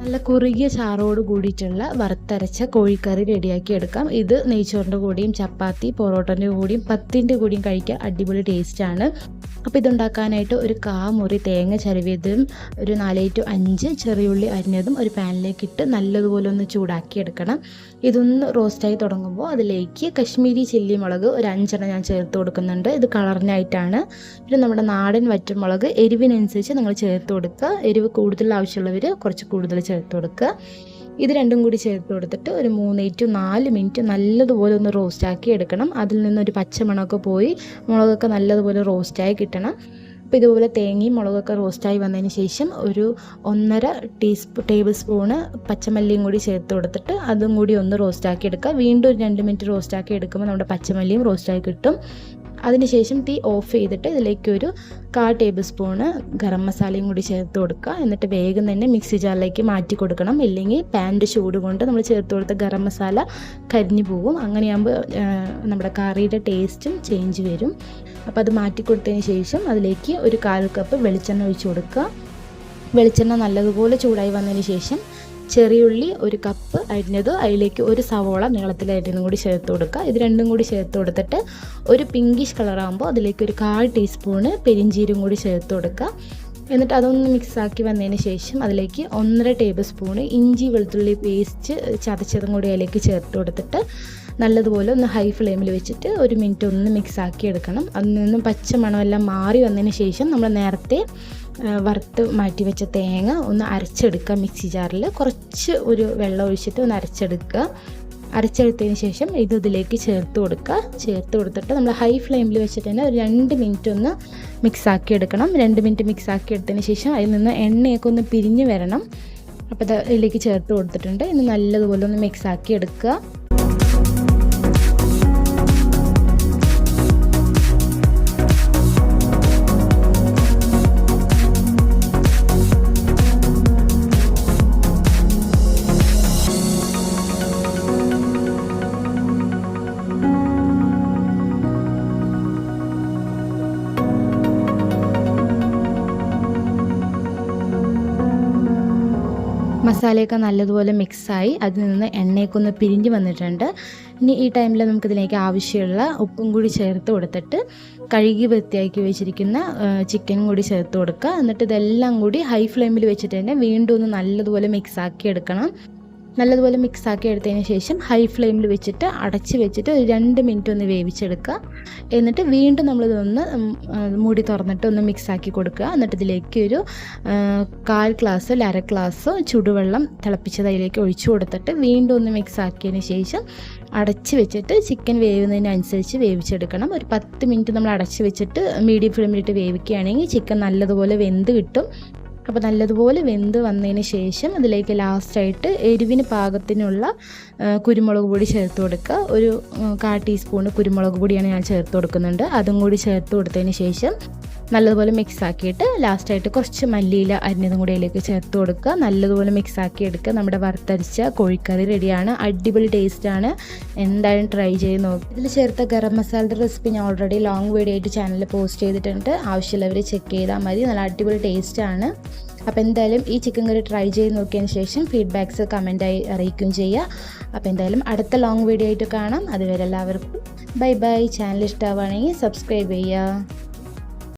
നല്ല കുറുകിയ ചാറോട് കൂടിയിട്ടുള്ള വറുത്തരച്ച കോഴിക്കറി റെഡിയാക്കി എടുക്കാം. ഇത് നെയ്ച്ചോറിൻ്റെ കൂടെയും ചപ്പാത്തി പൊറോട്ടൻ്റെ കൂടെയും പത്തിൻ്റെ കൂടെയും കഴിക്കാൻ അടിപൊളി ടേസ്റ്റാണ്. അപ്പോൾ ഇതുണ്ടാക്കാനായിട്ട് ഒരു മുറി തേങ്ങ ചിരവിയതും ഒരു 4 to 5 ചെറിയുള്ളി അരിഞ്ഞതും ഒരു പാനിലേക്ക് ഇട്ട് നല്ലതുപോലെ ഒന്ന് ചൂടാക്കി എടുക്കണം. ഇതൊന്ന് റോസ്റ്റായി തുടങ്ങുമ്പോൾ അതിലേക്ക് കശ്മീരി ചില്ലി മുളക് ഒരു 5 ഞാൻ ചേർത്ത് കൊടുക്കുന്നുണ്ട്. ഇത് കളറിനായിട്ടാണ്. പിന്നെ നമ്മുടെ നാടൻ വറ്റൽമുളക് എരിവിനനുസരിച്ച് നിങ്ങൾ ചേർത്ത് കൊടുക്കുക. എരിവ് കൂടുതൽ ആവശ്യമുള്ളവർ കുറച്ച് കൂടുതൽ ചേർത്ത് കൊടുക്കുക. ഇത് രണ്ടും കൂടി ചേർത്ത് കൊടുത്തിട്ട് ഒരു 3 to 4 മിനിറ്റ് നല്ലതുപോലെ ഒന്ന് റോസ്റ്റാക്കി എടുക്കണം. അതിൽ നിന്നൊരു പച്ചമണമൊക്കെ പോയി മുളകൊക്കെ നല്ലതുപോലെ റോസ്റ്റായി കിട്ടണം. അപ്പോൾ ഇതുപോലെ തേങ്ങയും മുളകൊക്കെ റോസ്റ്റായി വന്നതിന് ശേഷം ഒരു 1.5 ടേബിൾ സ്പൂണ് പച്ചമല്ലിയും കൂടി ചേർത്ത് കൊടുത്തിട്ട് അതും കൂടി ഒന്ന് റോസ്റ്റാക്കി എടുക്കുക. വീണ്ടും ഒരു 2 മിനിറ്റ് റോസ്റ്റാക്കി എടുക്കുമ്പോൾ നമ്മുടെ പച്ചമല്ലിയും റോസ്റ്റായി കിട്ടും. അതിനുശേഷം തീ ഓഫ് ചെയ്തിട്ട് ഇതിലേക്ക് ഒരു 1/4 ടേബിൾ സ്പൂണ് ഗരം മസാലയും കൂടി ചേർത്ത് കൊടുക്കുക. എന്നിട്ട് വേഗം തന്നെ മിക്സി ജാറിലേക്ക് മാറ്റി കൊടുക്കണം. ഇല്ലെങ്കിൽ പാൻ്റെ ചൂട് കൊണ്ട് നമ്മൾ ചേർത്ത് കൊടുത്ത ഗരം മസാല കരിഞ്ഞു പോകും. അങ്ങനെയാകുമ്പോൾ നമ്മുടെ കറിയുടെ ടേസ്റ്റും ചേഞ്ച് വരും. അപ്പോൾ അത് മാറ്റി കൊടുത്തതിന് ശേഷം അതിലേക്ക് ഒരു 1/4 കപ്പ് വെളിച്ചെണ്ണ ഒഴിച്ച് കൊടുക്കുക. വെളിച്ചെണ്ണ നല്ലതുപോലെ ചൂടായി വന്നതിന് ശേഷം ചെറിയുള്ളി 1 കപ്പ് അരിഞ്ഞത്, അതിലേക്ക് ഒരു സവോള നീളത്തിൽ അരിഞ്ഞതും കൂടി ചേർത്ത് കൊടുക്കുക. ഇത് രണ്ടും കൂടി ചേർത്ത് കൊടുത്തിട്ട് ഒരു പിങ്കിഷ് കളറാകുമ്പോൾ അതിലേക്ക് ഒരു 1/4 ടീസ്പൂണ് പെരിഞ്ചീരകം കൂടി ചേർത്ത് കൊടുക്കുക. എന്നിട്ട് അതൊന്ന് മിക്സാക്കി വന്നതിന് ശേഷം അതിലേക്ക് 1.5 ടേബിൾ സ്പൂണ് ഇഞ്ചി വെളുത്തുള്ളി പേസ്റ്റ് ചതച്ചതും കൂടി അതിലേക്ക് ചേർത്ത് കൊടുത്തിട്ട് നല്ലതുപോലെ ഒന്ന് ഹൈ ഫ്ലെയിമിൽ വെച്ചിട്ട് 1 മിനിറ്റ് ഒന്ന് മിക്സാക്കി എടുക്കണം. അതിൽ നിന്നും പച്ച മണമെല്ലാം മാറി വന്നതിന് ശേഷം നമ്മൾ നേരത്തെ വറുത്ത് മാറ്റി വെച്ച തേങ്ങ ഒന്ന് അരച്ചെടുക്കുക. മിക്സി ജാറിൽ കുറച്ച് ഒരു വെള്ളം ഒഴിച്ചിട്ട് ഒന്ന് അരച്ചെടുത്തതിന് ശേഷം ഇതിലേക്ക് ചേർത്ത് കൊടുക്കുക. ചേർത്ത് കൊടുത്തിട്ട് നമ്മൾ ഹൈ ഫ്ലെയിമിൽ വെച്ചിട്ട് തന്നെ ഒരു 2 മിനിറ്റ് ഒന്ന് മിക്സാക്കി എടുക്കണം. 2 മിനിറ്റ് മിക്സാക്കി എടുത്തതിന് ശേഷം അതിൽ നിന്ന് എണ്ണയൊക്കെ ഒന്ന് പിരിഞ്ഞ് വരണം. അപ്പോൾ ഇതിലേക്ക് ചേർത്ത് കൊടുത്തിട്ടുണ്ട്. ഇനി നല്ലതുപോലെ ഒന്ന് മിക്സാക്കി എടുക്കുക. മസാലയൊക്കെ നല്ലതുപോലെ മിക്സായി അതിൽ നിന്ന് എണ്ണയൊക്കെ ഒന്ന് പിരിഞ്ഞ് വന്നിട്ടുണ്ട്. ഇനി ഈ ടൈമിൽ നമുക്കിതിലേക്ക് ആവശ്യമുള്ള ഉപ്പും കൂടി ചേർത്ത് കൊടുത്തിട്ട് കഴുകി വൃത്തിയാക്കി വെച്ചിരിക്കുന്ന ചിക്കനും കൂടി ചേർത്ത് കൊടുക്കുക. എന്നിട്ട് ഇതെല്ലാം കൂടി ഹൈ ഫ്ലെയിമിൽ വെച്ചിട്ട് തന്നെ വീണ്ടും ഒന്ന് നല്ലതുപോലെ മിക്സാക്കി എടുക്കണം. നല്ലതുപോലെ മിക്സാക്കി എടുത്തതിന് ശേഷം ഹൈ ഫ്ലെയിമിൽ വെച്ചിട്ട് അടച്ച് വെച്ചിട്ട് ഒരു 2 മിനിറ്റ് ഒന്ന് വേവിച്ചെടുക്കുക. എന്നിട്ട് വീണ്ടും നമ്മളിതൊന്ന് മൂടി തുറന്നിട്ട് ഒന്ന് മിക്സാക്കി കൊടുക്കുക. എന്നിട്ട് ഇതിലേക്ക് ഒരു 1/4 ഗ്ലാസ് 1/2 ഗ്ലാസ് ചുടുവെള്ളം തിളപ്പിച്ചത് അതിലേക്ക് ഒഴിച്ചു കൊടുത്തിട്ട് വീണ്ടും ഒന്ന് മിക്സാക്കിയതിന് ശേഷം അടച്ച് വെച്ചിട്ട് ചിക്കൻ വേവുന്നതിനനുസരിച്ച് വേവിച്ചെടുക്കണം. ഒരു 10 മിനിറ്റ് നമ്മൾ അടച്ച് വെച്ചിട്ട് മീഡിയം ഫ്ലെയിമിലിട്ട് വേവിക്കുകയാണെങ്കിൽ ചിക്കൻ നല്ലതുപോലെ വെന്ത് കിട്ടും. അപ്പോൾ നല്ലതുപോലെ വെന്ത് വന്നതിന് ശേഷം അതിലേക്ക് ലാസ്റ്റായിട്ട് എരിവിന് പാകത്തിനുള്ള കുരുമുളക് പൊടി ചേർത്ത് കൊടുക്കുക. ഒരു 1/4 ടീസ്പൂണ് കുരുമുളക് പൊടിയാണ് ഞാൻ ചേർത്ത് കൊടുക്കുന്നുണ്ട്. അതും കൂടി ചേർത്ത് കൊടുത്തതിന് ശേഷം നല്ലതുപോലെ മിക്സാക്കിയിട്ട് ലാസ്റ്റായിട്ട് കുറച്ച് മല്ലിയില അരിഞ്ഞതും കൂടി അതിലേക്ക് ചേർത്ത് കൊടുക്കുക. നല്ലതുപോലെ മിക്സാക്കി എടുക്കുക. നമ്മുടെ വറുത്തരച്ച കോഴിക്കറി റെഡിയാണ്. അടിപൊളി ടേസ്റ്റാണ്. എന്തായാലും ട്രൈ ചെയ്ത് നോക്കുക. ഇതിൽ ചേർത്ത ഗരം മസാലയുടെ റെസിപ്പി ഞാൻ ഓൾറെഡി ലോങ് വീഡിയോ ആയിട്ട് ചാനലിൽ പോസ്റ്റ് ചെയ്തിട്ടുണ്ട്. ആവശ്യമുള്ളവർ ചെക്ക് ചെയ്താൽ മതി. നല്ല അടിപൊളി ടേസ്റ്റാണ്. അപ്പോൾ എന്തായാലും ഈ ചിക്കൻ കറി ട്രൈ ചെയ്ത് നോക്കിയതിന് ശേഷം ഫീഡ്ബാക്ക്സ് കമൻറ്റായി അറിയിക്കുകയും ചെയ്യുക. അപ്പോൾ എന്തായാലും അടുത്ത ലോങ് വീഡിയോ ആയിട്ട് കാണാം. അതുവരെ എല്ലാവർക്കും ബൈ ബൈ. ചാനൽ ഇഷ്ടമാവുകയാണെങ്കിൽ സബ്സ്ക്രൈബ് ചെയ്യുക.